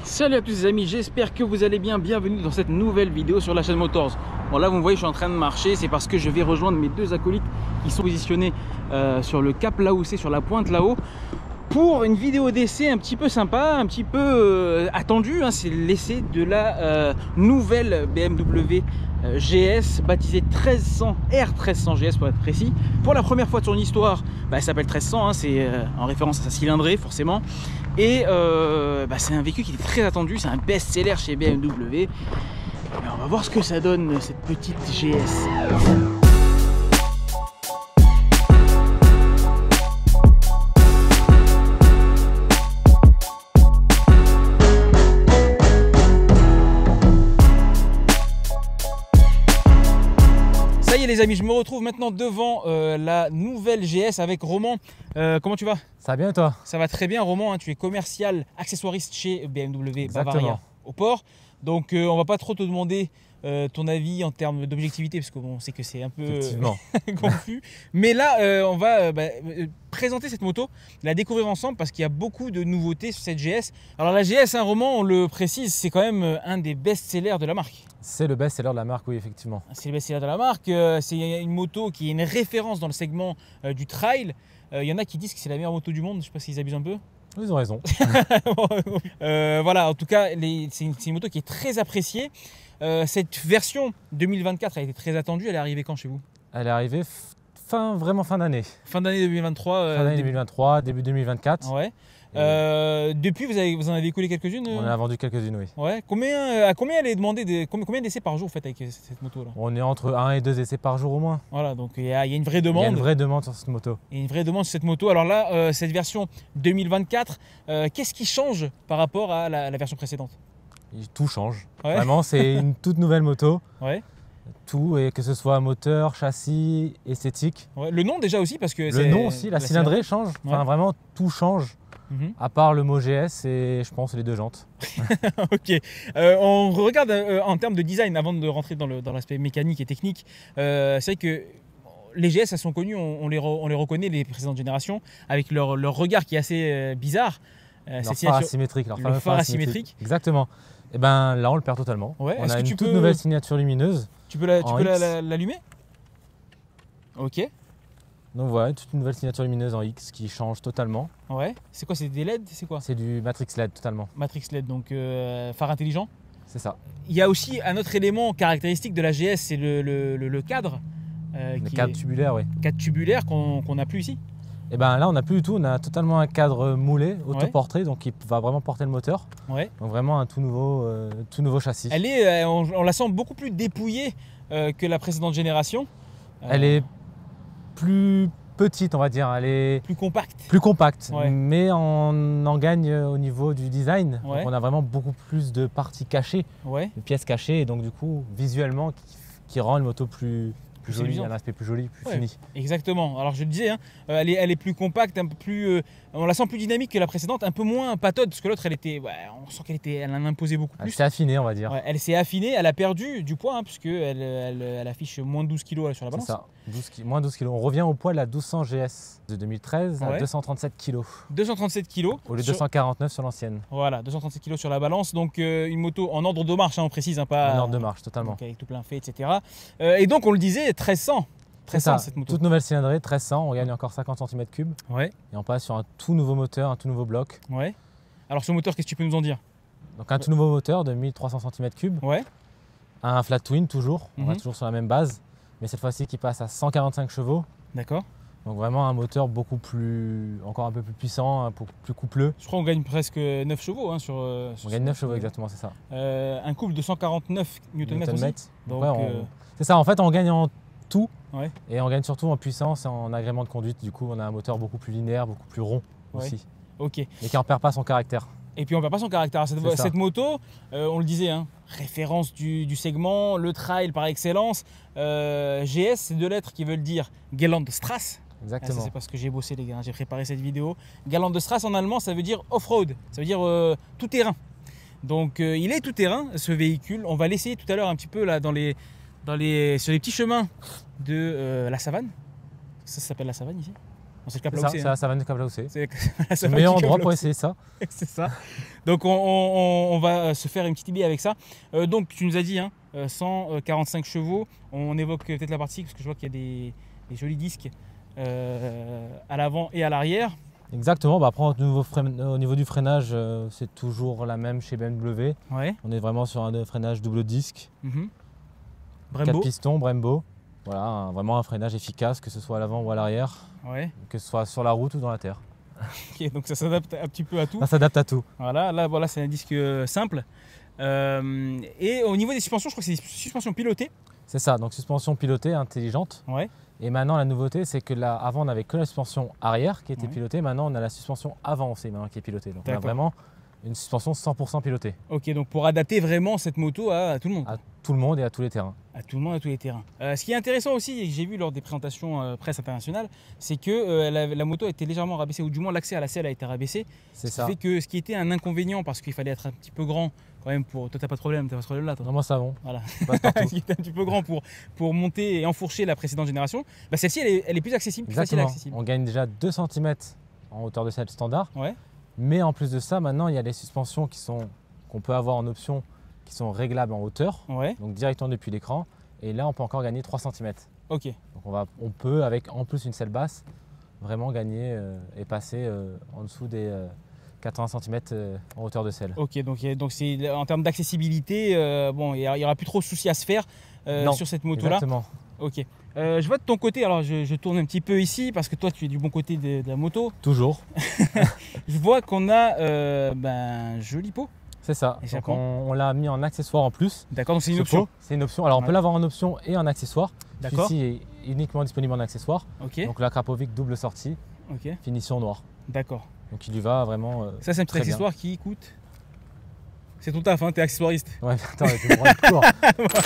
Salut à tous les amis, j'espère que vous allez bien. Bienvenue dans cette nouvelle vidéo sur la chaîne Motors. Bon là vous me voyez, je suis en train de marcher, c'est parce que je vais rejoindre mes deux acolytes qui sont positionnés sur le cap là-haut, c'est sur la pointe là-haut, pour une vidéo d'essai un petit peu sympa, un petit peu attendue, hein. C'est l'essai de la nouvelle BMW GS baptisée 1300 R1300 GS pour être précis. Pour la première fois de son histoire, elle s'appelle 1300, hein, c'est en référence à sa cylindrée forcément. Et c'est un véhicule qui est très attendu, c'est un best-seller chez BMW. Et on va voir ce que ça donne cette petite GS. Ça y est les amis, je me retrouve maintenant devant la nouvelle GS avec Roman. Comment tu vas? Ça va bien toi? Ça va très bien Roman, hein, tu es commercial accessoiriste chez BMW Bavaria au port. Donc on va pas trop te demander ton avis en termes d'objectivité parce qu'on sait que c'est un peu confus. Mais là on va présenter cette moto, la découvrir ensemble parce qu'il y a beaucoup de nouveautés sur cette GS. Alors la GS, hein, Roman, on le précise, c'est quand même un des best-sellers de la marque. C'est le best-seller de la marque, oui, effectivement. C'est le best-seller de la marque. C'est une moto qui est une référence dans le segment du trail. Il y en a qui disent que c'est la meilleure moto du monde. Je ne sais pas s'ils abusent un peu. Ils ont raison. Voilà, en tout cas, c'est une moto qui est très appréciée. Cette version 2024 a été très attendue. Elle est arrivée quand chez vous? Elle est arrivée vraiment fin d'année. Fin d'année 2023. Fin d'année 2023, début 2024. Ouais. Depuis, vous en avez écoulé quelques-unes? On en a vendu quelques-unes, oui. Ouais. À combien elle est demandée combien d'essais par jour vous faites avec cette moto là? On est entre 1 et 2 essais par jour au moins. Voilà, donc il y a une vraie demande. Il y a une vraie demande sur cette moto. Il y a une vraie demande sur cette moto. Alors là, cette version 2024, qu'est-ce qui change par rapport à la version précédente? Tout change. Ouais. Vraiment, c'est une toute nouvelle moto. Ouais. Tout, et que ce soit moteur, châssis, esthétique. Ouais. Le nom déjà aussi parce que le nom aussi, la cylindrée change. Enfin, vraiment, tout change. À part le mot GS et je pense les deux jantes. Ok. On regarde en termes de design avant de rentrer dans l'aspect mécanique et technique. C'est vrai que les GS, elles sont connues, on les reconnaît, les précédentes générations, avec leur regard qui est assez bizarre. Leur phare asymétrique. Le phare asymétrique. Exactement. Et ben là, on le perd totalement. Ouais. On a une toute nouvelle signature lumineuse. Tu peux l'allumer? Ok. Donc voilà, toute une nouvelle signature lumineuse en X qui change totalement. Ouais. C'est quoi? C'est des LED? C'est quoi? C'est du Matrix LED totalement. Matrix LED, donc phare intelligent. C'est ça. Il y a aussi un autre élément caractéristique de la GS, c'est le cadre. Le cadre tubulaire, oui. Cadre tubulaire qu'on n'a plus ici. Et ben là, on n'a plus du tout. On a totalement un cadre moulé, autoporté, donc qui va vraiment porter le moteur. Ouais. Donc vraiment un tout nouveau châssis. Elle est, on la sent beaucoup plus dépouillée que la précédente génération. Elle est plus petite, on va dire. Elle est plus compacte. Plus compacte, ouais. Mais on en gagne au niveau du design. Ouais. Donc on a vraiment beaucoup plus de parties cachées, de pièces cachées, et donc du coup, visuellement, qui rend une moto plus jolie, un aspect plus joli, plus fini. Exactement. Alors je le disais, hein, elle est plus compacte, un peu plus, on la sent plus dynamique que la précédente, un peu moins patode, parce que l'autre, on sent elle en imposait beaucoup plus. Elle s'est affinée, on va dire. Ouais, elle s'est affinée, elle a perdu du poids, hein, puisque elle affiche moins de 12 kg sur la balance. C'est ça, moins 12 kg. On revient au poids de la 1200 GS de 2013 à 237 kg. 237 kg. Au lieu de 249 sur l'ancienne. Voilà, 237 kg sur la balance, donc une moto en ordre de marche, hein, on précise, hein, pas en ordre de marche, totalement. Donc avec tout plein fait, etc. Et donc on le disait, 1300. C'est ça, cette moto. Toute nouvelle cylindrée, 1300, on gagne encore 50 cm3. Ouais. Et on passe sur un tout nouveau moteur, un tout nouveau bloc. Ouais. Alors ce moteur, qu'est-ce que tu peux nous en dire? Donc un tout nouveau moteur de 1300 cm3. Ouais. Un flat twin toujours, on va toujours sur la même base, mais cette fois-ci qui passe à 145 chevaux. D'accord. Donc vraiment un moteur encore un peu plus puissant, plus coupleux. Je crois qu'on gagne presque 9 chevaux. Hein, on gagne 9 chevaux, exactement, c'est ça. Un couple de 149 Nm aussi. Donc c'est ça, en fait on gagne en tout, et on gagne surtout en puissance et en agrément de conduite. Du coup on a un moteur beaucoup plus linéaire, beaucoup plus rond aussi. Ok. Mais qui n'en perd pas son caractère. Et puis on ne perd pas son caractère. Cette moto, on le disait, hein, référence du segment, le trail par excellence. GS, c'est deux lettres qui veulent dire Geländstraße. Exactement. C'est parce que j'ai bossé les gars, j'ai préparé cette vidéo. Geländstraße en allemand, ça veut dire off-road, ça veut dire tout terrain. Donc il est tout terrain ce véhicule. On va l'essayer tout à l'heure un petit peu là sur les petits chemins de la savane. Ça s'appelle la savane ici? C'est le Cap Laoussé. Ça vient du Cap Laoussé. C'est le meilleur endroit pour essayer ça. C'est ça. Donc on va se faire une petite idée avec ça. Donc tu nous as dit 145 chevaux. On évoque peut-être la partie parce que je vois qu'il y a des jolis disques à l'avant et à l'arrière. Exactement. Après au niveau du freinage, c'est toujours la même chez BMW. Ouais. On est vraiment sur un freinage double disque. Brembo. 4 pistons, Brembo. Voilà, vraiment un freinage efficace, que ce soit à l'avant ou à l'arrière, que ce soit sur la route ou dans la terre. Ok, donc ça s'adapte un petit peu à tout. Ça s'adapte à tout. Voilà, là voilà, c'est un disque simple. Et au niveau des suspensions, je crois que c'est des suspensions pilotées. C'est ça, donc suspension pilotée intelligente. Ouais. Et maintenant la nouveauté, c'est que là, avant on n'avait que la suspension arrière qui était pilotée, maintenant on a la suspension avant aussi maintenant qui est pilotée. Donc on a vraiment une suspension 100% pilotée. Ok, donc pour adapter vraiment cette moto à tout le monde. À tout le monde et à tous les terrains. À tout le monde, à tous les terrains. Ce qui est intéressant aussi, et que j'ai vu lors des présentations presse internationale, c'est que la moto a été légèrement rabaissée, ou du moins l'accès à la selle a été rabaissé. C'est ça. Fait que ce qui était un inconvénient, parce qu'il fallait être un petit peu grand quand même pour... Toi, t'as pas de problème, là, toi. Non, moi, ça va. Voilà. Ce qui était un petit peu grand pour monter et enfourcher la précédente génération. Bah, celle-ci, elle est plus accessible, plus facile à accessible. On gagne déjà 2 cm en hauteur de selle standard. Ouais. Mais en plus de ça, maintenant, il y a les suspensions qu'on peut avoir en option qui sont réglables en hauteur, donc directement depuis l'écran. Et là, on peut encore gagner 3 cm. Ok. Donc on peut, avec en plus une selle basse, vraiment gagner et passer en dessous des 80 cm en hauteur de selle. Ok, donc c'est en termes d'accessibilité, bon, il n'y aura plus trop de soucis à se faire sur cette moto-là. Exactement. Ok. Je vois de ton côté, alors je tourne un petit peu ici parce que toi tu es du bon côté de la moto. Toujours. Je vois qu'on a un joli pot. C'est ça. Donc on l'a mis en accessoire en plus. D'accord, donc c'est une option. C'est une option. Alors on peut l'avoir en option et en accessoire. D'accord. Celui-ci est uniquement disponible en accessoire. Ok. Donc la Krapovic double sortie. Ok. Finition noire. D'accord. Donc il lui va vraiment. Ça c'est un petit accessoire qui coûte. C'est ton taf, hein, t'es accessoiriste. Ouais, attends, je vais me prendre le cours.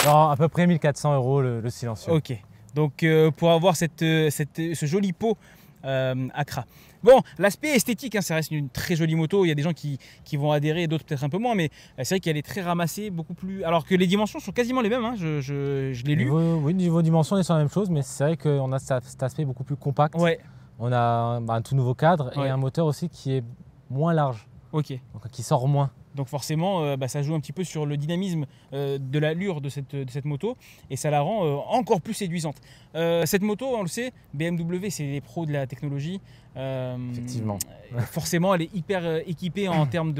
Alors, à peu près 1400 € le silencieux. Ok. Donc pour avoir ce joli pot Accra. Bon, l'aspect esthétique, ça reste une très jolie moto. Il y a des gens qui vont adhérer, d'autres peut-être un peu moins, mais c'est vrai qu'elle est très ramassée, beaucoup plus. Alors que les dimensions sont quasiment les mêmes, je l'ai lu. Oui, niveau dimension, on est sur la même chose, mais c'est vrai qu'on a cet aspect beaucoup plus compact. Ouais. On a un tout nouveau cadre et un moteur aussi qui est moins large. Ok. Donc qui sort moins. Donc forcément, ça joue un petit peu sur le dynamisme de l'allure de cette moto et ça la rend encore plus séduisante. Cette moto, on le sait, BMW, c'est les pros de la technologie. Effectivement. Forcément, elle est hyper équipée en termes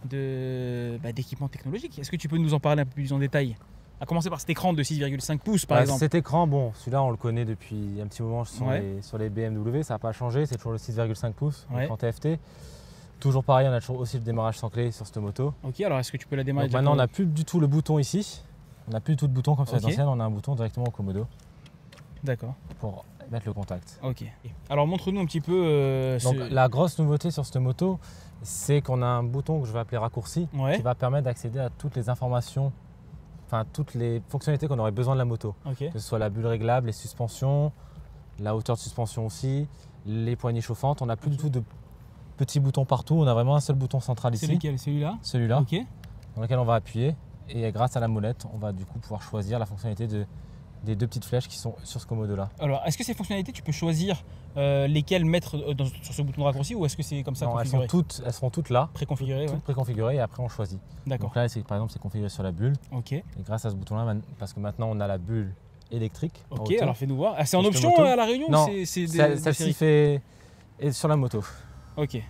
d'équipement technologique. Est-ce que tu peux nous en parler un peu plus en détail? À commencer par cet écran de 6,5 pouces par exemple. Cet écran, bon, celui-là on le connaît depuis un petit moment sur les BMW, ça n'a pas changé, c'est toujours le 6,5 pouces, l'écran TFT. Toujours pareil, on a toujours aussi le démarrage sans clé sur cette moto. Ok, alors est-ce que tu peux la démarrer? Maintenant, on n'a plus du tout le bouton ici. On n'a plus du tout de bouton comme sur les anciennes, on a un bouton directement au commodo. D'accord. Pour mettre le contact. Ok. Alors montre-nous un petit peu. Donc la grosse nouveauté sur cette moto, c'est qu'on a un bouton que je vais appeler raccourci, qui va permettre d'accéder à toutes les informations, enfin toutes les fonctionnalités qu'on aurait besoin de la moto. Okay. Que ce soit la bulle réglable, les suspensions, la hauteur de suspension aussi, les poignées chauffantes. On n'a plus du tout de petits boutons partout, on a vraiment un seul bouton central ici. C'est lequel? Celui-là? Celui-là, okay. Dans lequel on va appuyer et grâce à la molette, on va du coup pouvoir choisir la fonctionnalité des deux petites flèches qui sont sur ce commodo-là. Alors, est-ce que ces fonctionnalités, tu peux choisir lesquelles mettre sur ce bouton de raccourci ou est-ce que c'est comme ça configuré? Elles seront toutes là, préconfigurées, toutes préconfigurées et après on choisit. D'accord. Donc là, par exemple, c'est configuré sur la bulle. Ok. Et grâce à ce bouton-là, parce que maintenant on a la bulle électrique. Ok, alors fais-nous voir. Ah, c'est en option à la Réunion? Non, celle-ci fait sur la moto. Ok.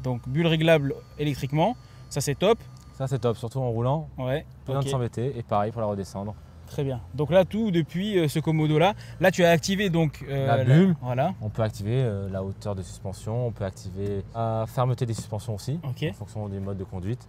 Donc bulle réglable électriquement, ça c'est top. Ça c'est top, surtout en roulant. Ouais. Besoin de s'embêter et pareil pour la redescendre. Très bien. Donc là tout depuis ce commodo là. Là tu as activé donc la bulle. Voilà. On peut activer la hauteur de suspension, on peut activer la fermeté des suspensions aussi, en fonction des modes de conduite.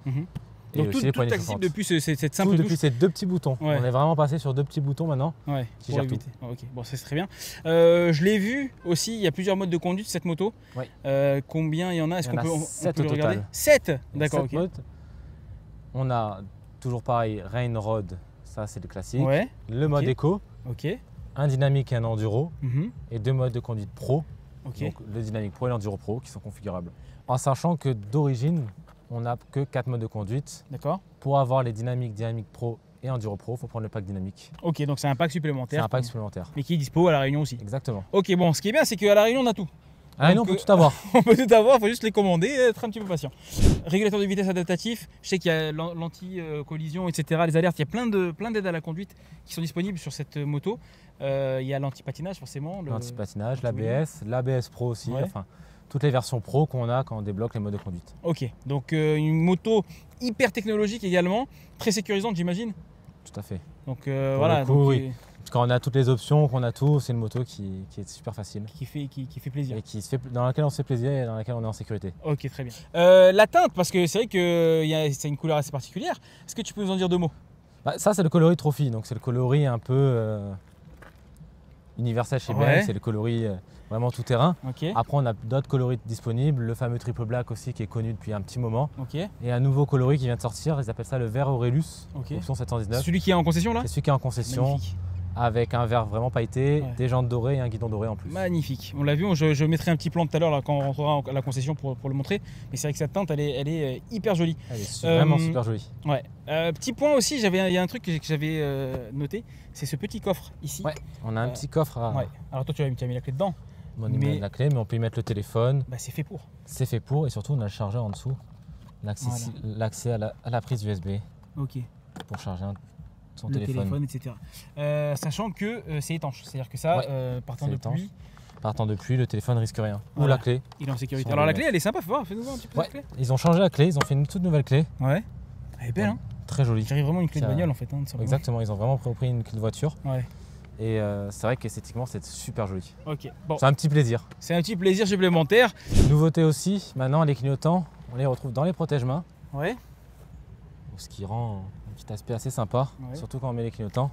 Et donc tout est accessible depuis cette simple touche. Depuis ces deux petits boutons. Ouais. On est vraiment passé sur deux petits boutons maintenant. Ouais, pour éviter. Ok, bon c'est très bien. Je l'ai vu aussi, il y a plusieurs modes de conduite cette moto. Ouais. Combien il y en a? Est-ce qu'on peut, 7 le regarder? 7. D'accord, ok. Modes. On a toujours pareil, Rain Road, ça c'est le classique. Ouais. Le mode Eco. Ok. Un dynamique et un enduro. Et deux modes de conduite pro. Ok. Donc le dynamique pro et l'enduro pro qui sont configurables. En sachant que d'origine, on n'a que 4 modes de conduite. D'accord. Pour avoir les dynamique pro et enduro pro, il faut prendre le pack dynamique. Ok, donc c'est un pack supplémentaire. C'est un pack supplémentaire. Mais qui est dispo à La Réunion aussi. Exactement. Ok, bon, ce qui est bien, c'est qu'à La Réunion, on a tout. Ah non, on peut tout avoir. On peut tout avoir, il faut juste les commander et être un petit peu patient. Régulateur de vitesse adaptatif, je sais qu'il y a l'anti-collision, etc. Les alertes, il y a plein d'aides à la conduite qui sont disponibles sur cette moto. Il y a l'anti-patinage forcément. L'anti-patinage, l'ABS Pro aussi, enfin toutes les versions Pro qu'on a quand on débloque les modes de conduite. Ok, donc une moto hyper technologique également, très sécurisante j'imagine. Tout à fait. Donc voilà. Oui. Quand on a toutes les options, qu'on a tout, c'est une moto qui est super facile. Qui fait plaisir. Et dans laquelle on se fait plaisir et dans laquelle on est en sécurité. Ok, très bien. La teinte, parce que c'est vrai que c'est une couleur assez particulière. Est-ce que tu peux nous en dire 2 mots? Ça, c'est le coloris Trophy. Donc, c'est le coloris un peu universel chez BM. C'est le coloris vraiment tout terrain. Okay. Après, on a d'autres coloris disponibles. Le fameux triple black aussi qui est connu depuis un petit moment. Okay. Et un nouveau coloris qui vient de sortir. Ils appellent ça le vert Aurelius. Option 719. C'est celui qui est en concession là? C'est celui qui est en concession. Magnifique. Avec un verre vraiment pailleté, des jantes dorées et un guidon doré en plus. Magnifique. On l'a vu, je mettrai un petit plan tout à l'heure quand on rentrera à la concession pour le montrer. Mais c'est vrai que cette teinte, elle est hyper jolie. Elle est vraiment super jolie. Ouais. Petit point aussi, il y a un truc que j'avais noté, c'est ce petit coffre ici. Ouais, on a un petit coffre à... Ouais. Alors toi, tu as mis la clé dedans. On y met la clé, mais on peut y mettre le téléphone. Bah, c'est fait pour. C'est fait pour, et surtout on a le chargeur en dessous. L'accès à la prise USB. Ok. Pour charger son téléphone, etc. Sachant que c'est étanche, c'est-à-dire que ça, partant de pluie, le téléphone risque rien. Ou la clé. Il est en sécurité. Alors la clé, elle est sympa, fais-nous voir un petit peu la clé. Ils ont changé la clé, ils ont fait une toute nouvelle clé. Ouais. Elle est belle, hein. Très jolie. J'arrive vraiment une clé de bagnole en fait. Exactement, ils ont vraiment repris une clé de voiture. Ouais. Et c'est vrai qu'esthétiquement, c'est super joli. Ok. Bon. C'est un petit plaisir. C'est un petit plaisir supplémentaire. Nouveauté aussi, maintenant les clignotants, on les retrouve dans les protège-mains. Ouais. Ce qui rend un petit aspect assez sympa, surtout quand on met les clignotants.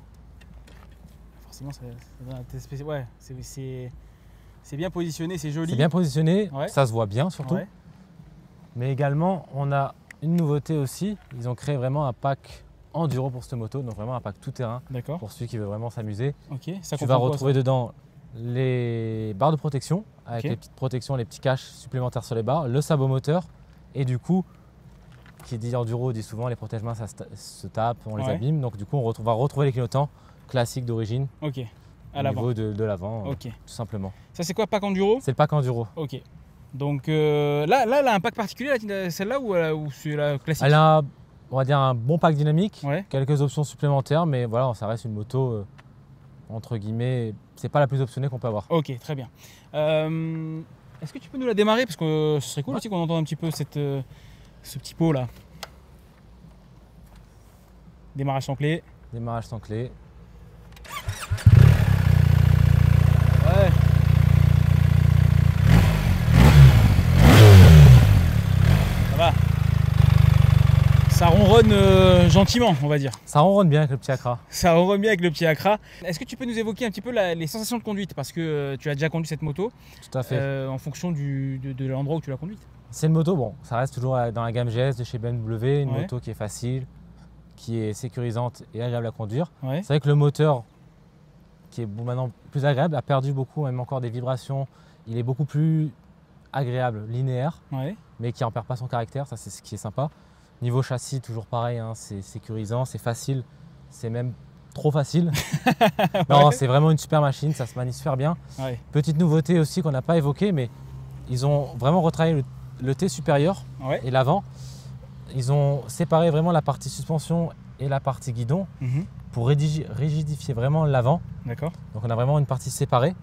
Forcément, c'est bien positionné, c'est joli. C'est bien positionné, ça se voit bien surtout. Ouais. Mais également, on a une nouveauté aussi. Ils ont créé vraiment un pack enduro pour cette moto, donc vraiment un pack tout terrain pour celui qui veut vraiment s'amuser. Okay. Tu vas retrouver dedans les barres de protection avec les petites protections, les petits caches supplémentaires sur les barres, le sabot moteur et du coup, qui dit enduro dit souvent les protège-mains ça se tape, on les abîme, donc du coup on va retrouver les clignotants classiques d'origine au niveau de l'avant, tout simplement. Ça c'est quoi, pack enduro? C'est le pack enduro. Ok. Donc là, elle a un pack particulier, celle-là, ou c'est la classique? Elle a, on va dire, un bon pack dynamique, quelques options supplémentaires, mais voilà, ça reste une moto, entre guillemets, c'est pas la plus optionnée qu'on peut avoir. Ok, très bien. Est-ce que tu peux nous la démarrer? Parce que ce serait cool aussi qu'on entende un petit peu ce petit pot là. Démarrage sans clé. Démarrage sans clé. Ouais. Ça va. Ça ronronne gentiment, on va dire. Ça ronronne bien avec le petit Accra. Ça ronronne bien avec le petit Accra. Est-ce que tu peux nous évoquer un petit peu les sensations de conduite? Parce que tu as déjà conduit cette moto. Tout à fait. En fonction de l'endroit où tu l'as conduite. C'est une moto, bon, ça reste toujours dans la gamme GS de chez BMW, une moto qui est facile, qui est sécurisante et agréable à conduire. C'est vrai que le moteur, qui est maintenant plus agréable, a perdu beaucoup, même encore des vibrations. Il est beaucoup plus agréable, linéaire, mais qui n'en perd pas son caractère, ça c'est ce qui est sympa. Niveau châssis, toujours pareil, hein, c'est sécurisant, c'est facile, c'est même trop facile. Non, c'est vraiment une super machine, ça se manie super bien. Petite nouveauté aussi qu'on n'a pas évoquée, mais ils ont vraiment retravaillé le T supérieur et l'avant. Ils ont séparé vraiment la partie suspension et la partie guidon pour rigidifier vraiment l'avant. D'accord. Donc on a vraiment une partie séparée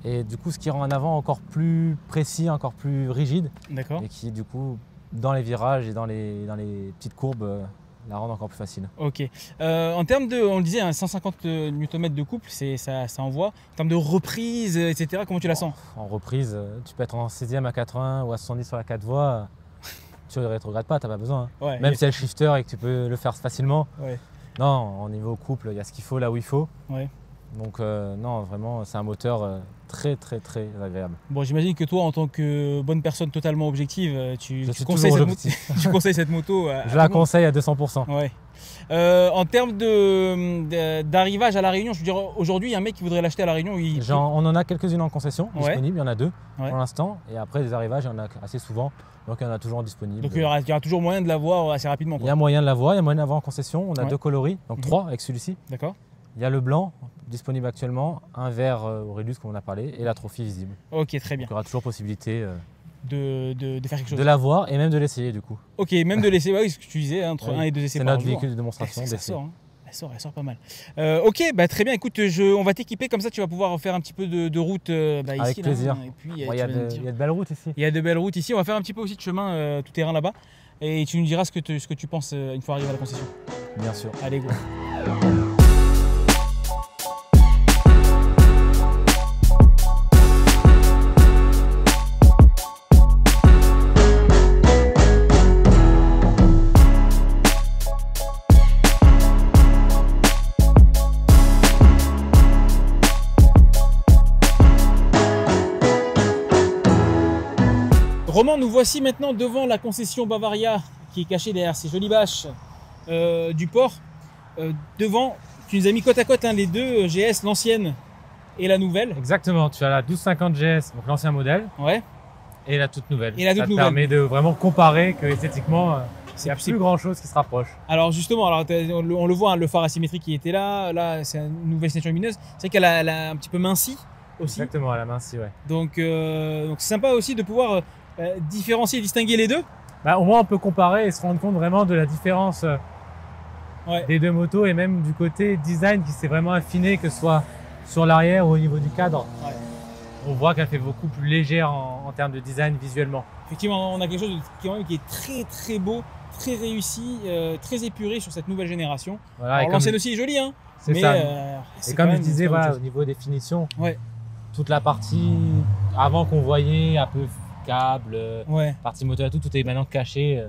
et du coup ce qui rend un avant encore plus précis, encore plus rigide. D'accord. Et qui du coup dans les virages et dans les petites courbes la rendent encore plus facile. Ok. En termes de, on le disait, 150 Nm de couple, ça envoie. En termes de reprise, etc., comment tu la sens? En reprise, tu peux être en 16e à 80 ou à 70 sur la 4 voies. Tu ne rétrogrades pas, tu n'as pas besoin. Hein. Même si c'est le shifter et que tu peux le faire facilement. Non, au niveau couple, il y a ce qu'il faut là où il faut. Donc non, vraiment, c'est un moteur très agréable. Bon, j'imagine que toi, en tant que bonne personne totalement objective, tu conseilles cette moto. Je la conseille à 200%. En termes d'arrivage à La Réunion, je veux dire, aujourd'hui, il y a un mec qui voudrait l'acheter à La Réunion. On en a quelques-unes en concession disponibles, il y en a 2 pour l'instant. Et après, des arrivages, il y en a assez souvent. Donc, il y en a toujours disponibles. Donc, il y aura toujours moyen de l'avoir assez rapidement. Il y a moyen de l'avoir, il y a moyen d'avoir en concession. On a 2 coloris, donc 3 avec celui-ci. D'accord. Il y a le blanc disponible actuellement, un vert Aurelius comme on a parlé et la Trophy visible. Ok, très bien. Donc, il y aura toujours possibilité de faire quelque chose. De l'avoir et même de l'essayer du coup. Ok, même de l'essayer, oui, ce que tu disais, entre 1 et 2 essais par jour. C'est notre véhicule de démonstration. Ça sort, hein. Elle sort pas mal. Ok, bah, très bien, écoute, on va t'équiper comme ça, tu vas pouvoir faire un petit peu de route ici. Avec plaisir. Là, et puis, il y a de belles routes ici. Il y a de belles routes ici, on va faire un petit peu aussi de chemin tout terrain là-bas. Et tu nous diras ce que tu penses une fois arrivé à la concession. Bien sûr. Allez, go. Romain, nous voici maintenant devant la concession Bavaria qui est cachée derrière ces jolies bâches du port. Devant, tu nous as mis côte à côte les deux GS, l'ancienne et la nouvelle. Exactement, tu as la 1250 GS, donc l'ancien modèle, ouais, et la toute nouvelle. Et la toute Ça nouvelle. te permet de vraiment comparer que esthétiquement, il n'y a plus grand chose qui se rapproche. Alors justement, on le voit, le phare asymétrique qui était là c'est une nouvelle signature lumineuse. C'est qu'elle a un petit peu minci aussi. Exactement, elle a minci, ouais. Donc c'est sympa aussi de pouvoir différencier et distinguer les deux. Bah, au moins on peut comparer et se rendre compte vraiment de la différence des deux motos et même du côté design qui s'est vraiment affiné, que ce soit sur l'arrière ou au niveau du cadre. Ouais. On voit qu'elle fait beaucoup plus légère en termes de design visuellement. Effectivement, on a quelque chose qui est très très beau, très réussi, très épuré sur cette nouvelle génération. Voilà, alors l'ancienne aussi est jolie, hein. C'est mais, ça. C'est et comme quand je même disais, voilà, au niveau des finitions, ouais, toute la partie avant qu'on voyait un peu câble, ouais, partie moteur, tout est maintenant caché.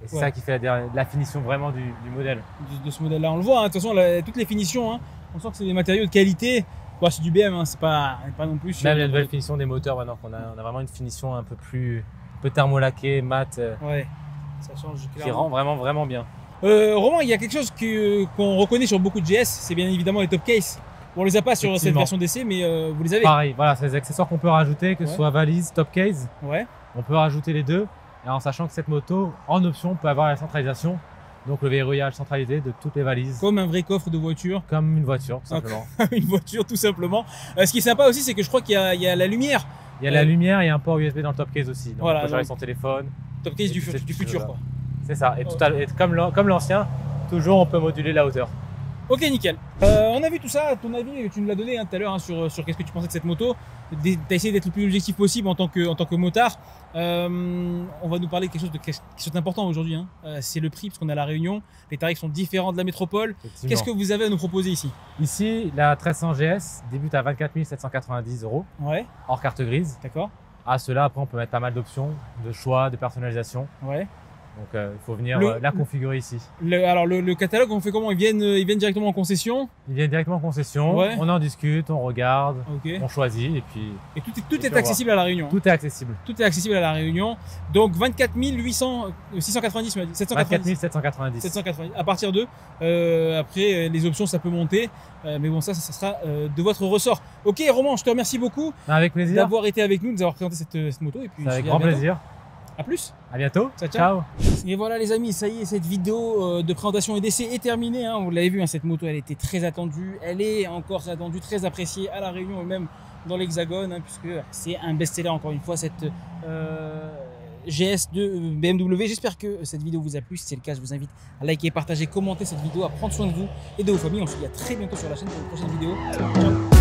Et c'est ça qui fait la finition vraiment du modèle. De ce modèle-là, on le voit, hein. De toute façon, toutes les finitions, hein, on sent que c'est des matériaux de qualité. Bon, c'est du BM, hein, c'est pas non plus. Même la nouvelle finition des moteurs maintenant, on a vraiment une finition un peu thermolaquée, mat, ouais, ça change clairement. Qui rend vraiment vraiment bien. Romain, il y a quelque chose qu'on reconnaît sur beaucoup de GS, c'est bien évidemment les top case. On les a pas sur cette version d'essai, mais vous les avez. Pareil, voilà, c'est des accessoires qu'on peut rajouter, que ce soit valise, top case. Ouais. On peut rajouter les deux, et en sachant que cette moto, en option, peut avoir la centralisation, donc le verrouillage centralisé de toutes les valises. Comme un vrai coffre de voiture. Comme une voiture, tout simplement. Une voiture, tout simplement. Ce qui est sympa aussi, c'est que je crois qu'il y a la lumière. Il y a la lumière et un port USB dans le top case aussi. Donc voilà, on peut charger son téléphone. Top case du futur, quoi. C'est ça. Et, comme l'ancien, toujours on peut moduler la hauteur. Ok, nickel. On a vu tout ça, ton avis, tu nous l'as donné tout à l'heure sur qu'est-ce que tu pensais de cette moto. Tu as essayé d'être le plus objectif possible en tant que motard. On va nous parler de quelque chose qui est important aujourd'hui. Hein. C'est le prix, parce qu'on est à La Réunion. Les tarifs sont différents de la métropole. Qu'est-ce que vous avez à nous proposer ici? Ici, la 1300 GS débute à 24 790 €. Ouais. Hors carte grise. D'accord. À cela, après, on peut mettre pas mal d'options, de choix, de personnalisation. Ouais. Donc il faut venir la configurer ici. Alors le catalogue, on fait comment? Ils viennent directement en concession? Ils viennent directement en concession, on en discute, on regarde, on choisit et puis... Et tout est accessible à La Réunion? Tout est accessible. Tout est accessible à La Réunion. Donc 24 690, 24 790. 790. À partir de, après les options ça peut monter, mais bon ça sera de votre ressort. Ok Romain, je te remercie beaucoup. Avec plaisir. D'avoir été avec nous, de nous avoir présenté cette moto. Et puis, avec grand plaisir. A plus. À bientôt. Ciao. Et voilà les amis, ça y est, cette vidéo de présentation et d'essai est terminée. Hein. Vous l'avez vu, hein, cette moto, elle était très attendue. Elle est encore attendue, très appréciée à La Réunion et même dans l'Hexagone, hein, puisque c'est un best-seller encore une fois, cette GS de BMW. J'espère que cette vidéo vous a plu. Si c'est le cas, je vous invite à liker, partager, commenter cette vidéo, à prendre soin de vous et de vos familles. On se dit à très bientôt sur la chaîne pour une prochaine vidéo. Ciao.